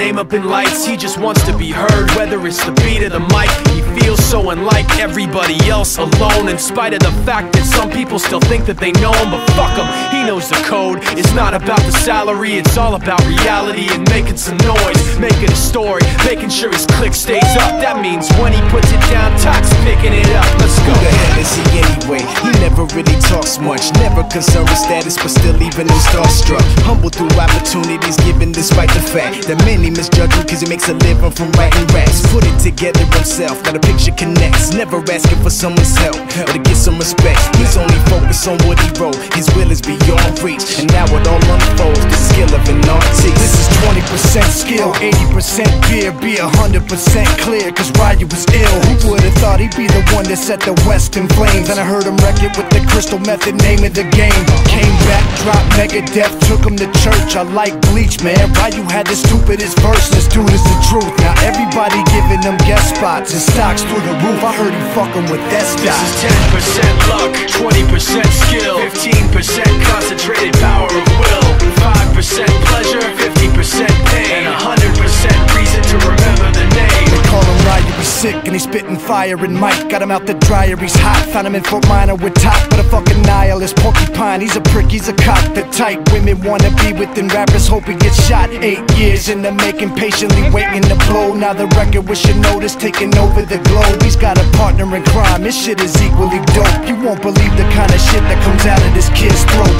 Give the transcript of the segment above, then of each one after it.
name up in lights. He just wants to be heard, whether it's the beat or the mic. He feels so unlike everybody else, alone, in spite of the fact that some people still think that they know him. But fuck him, he knows the code. It's not about the salary, it's all about reality and making some noise, making a story, making sure his click stays up. That means when he puts it down, Tox picking it up. Let's go. Who the hell is he anyway? He never really talks much, never concerned with status, but still leaving him starstruck. Humble through opportunities given despite the fact that many misjudge him cause he makes a living from writing raps. Put it together himself, now the picture connects. Never asking for someone's help or to get some respect. He's only focused on what he wrote. His will is beyond reach, and now it all unfolds, the skill of an artist. This is 20% skill, 80% fear, be 100% clear, cause Ryu was ill. Who would've thought he'd be the one that set the West in flames? And I heard him wreck it with the crystal method, name of the game. Came back, dropped Megadeth, took him to church. I like Bleach, man. Ryu had the stupidest verse, this dude is the truth. Now everybody giving them guest spots and stocks through the roof. I heard he fucking with that stock. This is 10% luck, 20% skill, 15% concentrated power of will, 5% pleasure, 50% pain, and 100% reason to remember the name. They call him Ryu, he's sick and he's spitting fire and Mike got him out the dryer, he's hot. Found him in Fort Minor with top, but a fucking nihilist porcupine. He's a prick, he's a cock. The type women wanna be within, rappers hope he gets shot. 8 years in the making, patiently waiting to blow. Now the record with your notice taking over the globe. He's got a partner in crime, this shit is equally dope. You won't believe the kind of shit that comes out of this kid's throat.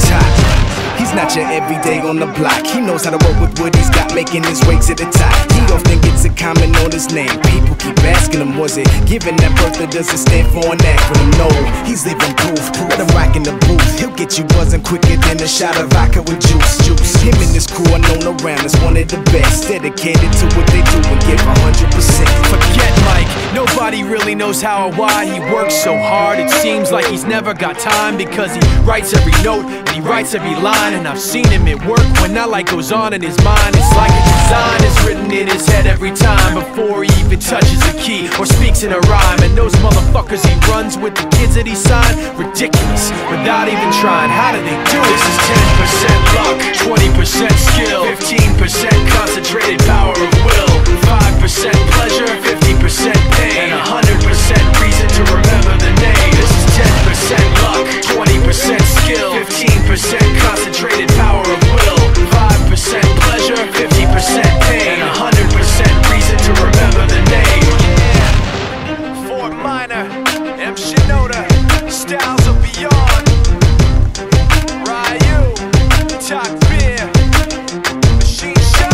He's not your everyday on the block. He knows how to work with what he's got, making his way to the top. He often gets a comment on his name. People keep asking him, was it given that birth or does it stand for an acronym? No, he's living proof. Let him rock in the booth. He'll get you buzzing quicker than a shot of vodka with juice. Him and his crew are known around as one of the best, dedicated to what they do and give 100%. Forget Mike, nobody really knows how or why he works so hard. It seems like he's never got time because he writes every note and he writes every line. And I've seen him at work when that light goes on in his mind. It's like a design is written in his head every time before he even touches a key or speaks in a rhyme. And those motherfuckers he runs with, the kids that he signed, ridiculous, without even trying. How do they do it? This is 10% luck, 20% skill, 15% concentrated power of will, 5% pleasure, 50% pain, and 100% reason to remember the name. This is 10% luck, 20% skill, 15% concentrated power of will, 5% pleasure, 50% pain, and 100% reason to remember the name. Yeah. Fort Minor, M. Shinoda, styles of beyond. Ryu, Talk Beer, Machine Shop.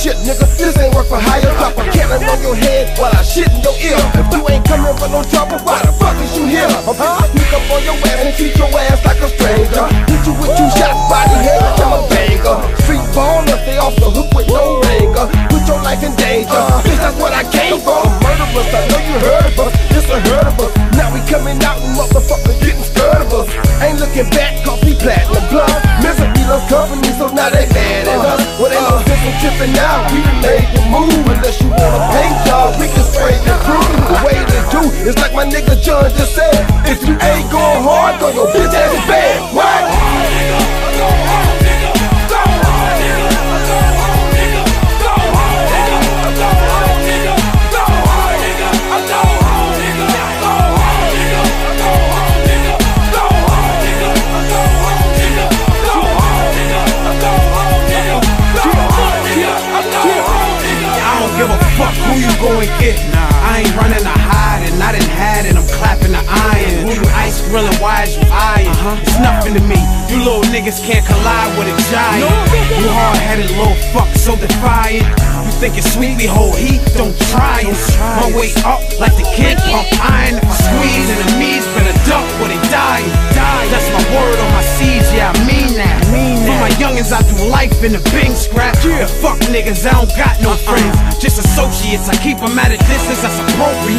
Shit, nigga, this ain't work for hire. Drop a cannon on your head while I shit in your ear. If you ain't coming for no trouble, why the fuck is you here? treat your ass like a stranger. Hit you with 2 shots, body head, I'm a banger. Street baller, stay off the hook with no ringer. Put your life in danger, bitch, that's what I came for. Murderers, I know you heard of us, it's unheard of us. Now we coming out and motherfuckers getting scared of us. Ain't looking back, cause we platinum blood. Misery loves company, so now they mad at us. Well, ain't no sense in tripping out, we done made the move. Unless you want a paint job, we can spray the crew. The way to do is like my nigga John just said, if you ain't going hard, throw your bitch ass in bed. What? Fuck who you go and get. I ain't running to hide, and I done had it, I'm clapping the iron. Who you ice grilling, why is you eyeing? It's nothing to me, you little niggas can't collide with a giant. You hard-headed little fuck, so defiant. You think it's sweet, we hold heat, don't try it. My way up like the kid pump iron. If I squeeze, enemies better duck or they die. That's my word on my seeds, yeah, I mean that. For my youngins, I do life in the Bing scratch. The fuck niggas, I don't got no friends, just associates. I keep them at a distance, that's appropriate.